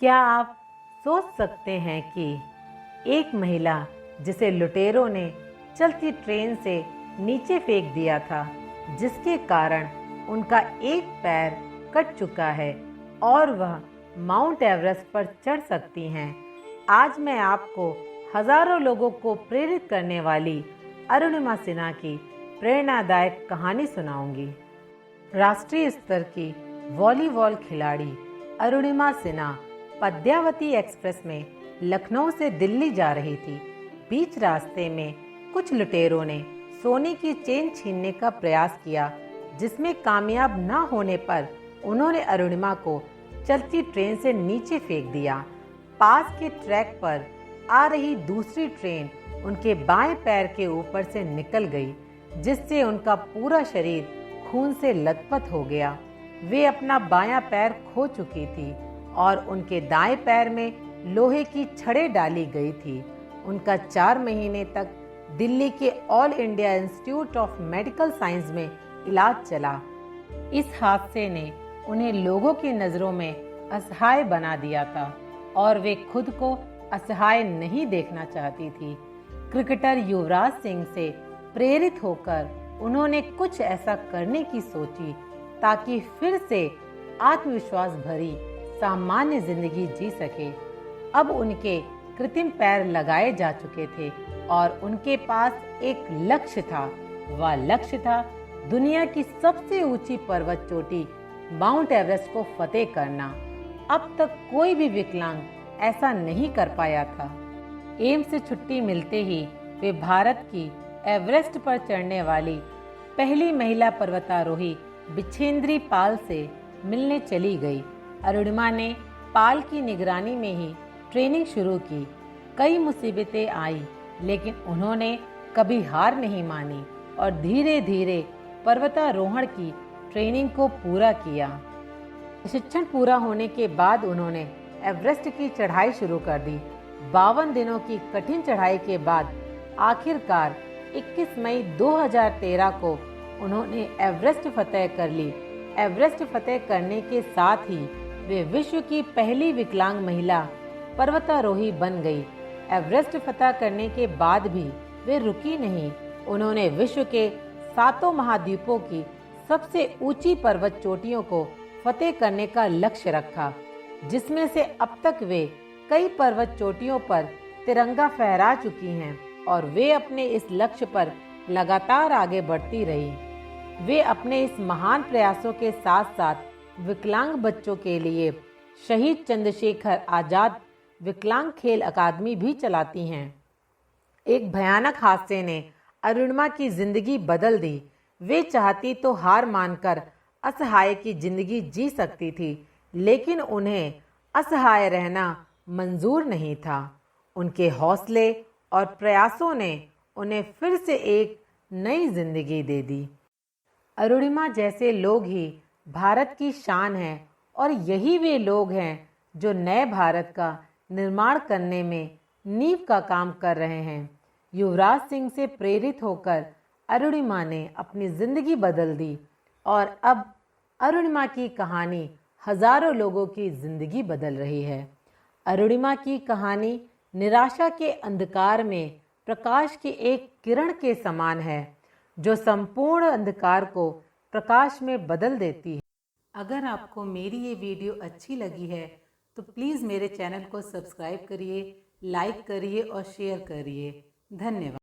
क्या आप सोच सकते हैं कि एक महिला जिसे लुटेरों ने चलती ट्रेन से नीचे फेंक दिया था, जिसके कारण उनका एक पैर कट चुका है और वह माउंट एवरेस्ट पर चढ़ सकती हैं। आज मैं आपको हजारों लोगों को प्रेरित करने वाली अरुणिमा सिन्हा की प्रेरणादायक कहानी सुनाऊंगी। राष्ट्रीय स्तर की वॉलीबॉल खिलाड़ी अरुणिमा सिन्हा पद्मावती एक्सप्रेस में लखनऊ से दिल्ली जा रही थी। बीच रास्ते में कुछ लुटेरों ने सोने की चेन छीनने का प्रयास किया, जिसमें कामयाब न होने पर उन्होंने अरुणिमा को चलती ट्रेन से नीचे फेंक दिया। पास के ट्रैक पर आ रही दूसरी ट्रेन उनके बाएं पैर के ऊपर से निकल गई, जिससे उनका पूरा शरीर खून से लथपथ हो गया। वे अपना बायां पैर खो चुकी थी और उनके दाएं पैर में लोहे की छड़ें डाली गई थी। उनका 4 महीने तक दिल्ली के all India institute of medical science में इलाज चला। इस हादसे ने उन्हें लोगों की नज़रों में असहाय बना दिया था और वे खुद को असहाय नहीं देखना चाहती थी। क्रिकेटर युवराज सिंह से प्रेरित होकर उन्होंने कुछ ऐसा करने की सोची ताकि फिर से आत्मविश्वास भरी सामान्य जिंदगी जी सके। अब उनके कृत्रिम पैर लगाए जा चुके थे और उनके पास एक लक्ष्य था। वह लक्ष्य था दुनिया की सबसे ऊंची पर्वत चोटी माउंट एवरेस्ट को फतेह करना। अब तक कोई भी विकलांग ऐसा नहीं कर पाया था। एम्स से छुट्टी मिलते ही वे भारत की एवरेस्ट पर चढ़ने वाली पहली महिला पर्वतारोही बिछेंद्री पाल से मिलने चली गई। अरुणिमा ने पाल की निगरानी में ही ट्रेनिंग शुरू की। कई मुसीबतें आई, लेकिन उन्होंने कभी हार नहीं मानी और धीरे धीरे पर्वतारोहण की ट्रेनिंग को पूरा किया। प्रशिक्षण पूरा होने के बाद उन्होंने एवरेस्ट की चढ़ाई शुरू कर दी। 52 दिनों की कठिन चढ़ाई के बाद आखिरकार 21 मई 2013 को उन्होंने एवरेस्ट फतेह कर ली। एवरेस्ट फतेह करने के साथ ही वे विश्व की पहली विकलांग महिला पर्वतारोही बन गई। एवरेस्ट फतेह करने के बाद भी वे रुकी नहीं। उन्होंने विश्व के 7 महाद्वीपों की सबसे ऊंची पर्वत चोटियों को फतेह करने का लक्ष्य रखा, जिसमें से अब तक वे कई पर्वत चोटियों पर तिरंगा फहरा चुकी हैं और वे अपने इस लक्ष्य पर लगातार आगे बढ़ती रही। वे अपने इस महान प्रयासों के साथ साथ विकलांग बच्चों के लिए शहीद चंद्रशेखर आजाद विकलांग खेल अकादमी भी चलाती हैं। एक भयानक हादसे ने अरुणिमा की जिंदगी बदल दी। वे चाहती तो हार मानकर असहाय की जिंदगी जी सकती थी, लेकिन उन्हें असहाय रहना मंजूर नहीं था। उनके हौसले और प्रयासों ने उन्हें फिर से एक नई जिंदगी दे दी। अरुणिमा जैसे लोग ही भारत की शान हैं और यही वे लोग हैं जो नए भारत का निर्माण करने में नींव का काम कर रहे हैं। युवराज सिंह से प्रेरित होकर अरुणिमा ने अपनी जिंदगी बदल दी और अब अरुणिमा की कहानी हजारों लोगों की जिंदगी बदल रही है। अरुणिमा की कहानी निराशा के अंधकार में प्रकाश की एक किरण के समान है, जो संपूर्ण अंधकार को प्रकाश में बदल देती है। अगर आपको मेरी ये वीडियो अच्छी लगी है तो प्लीज़ मेरे चैनल को सब्सक्राइब करिए, लाइक करिए और शेयर करिए। धन्यवाद।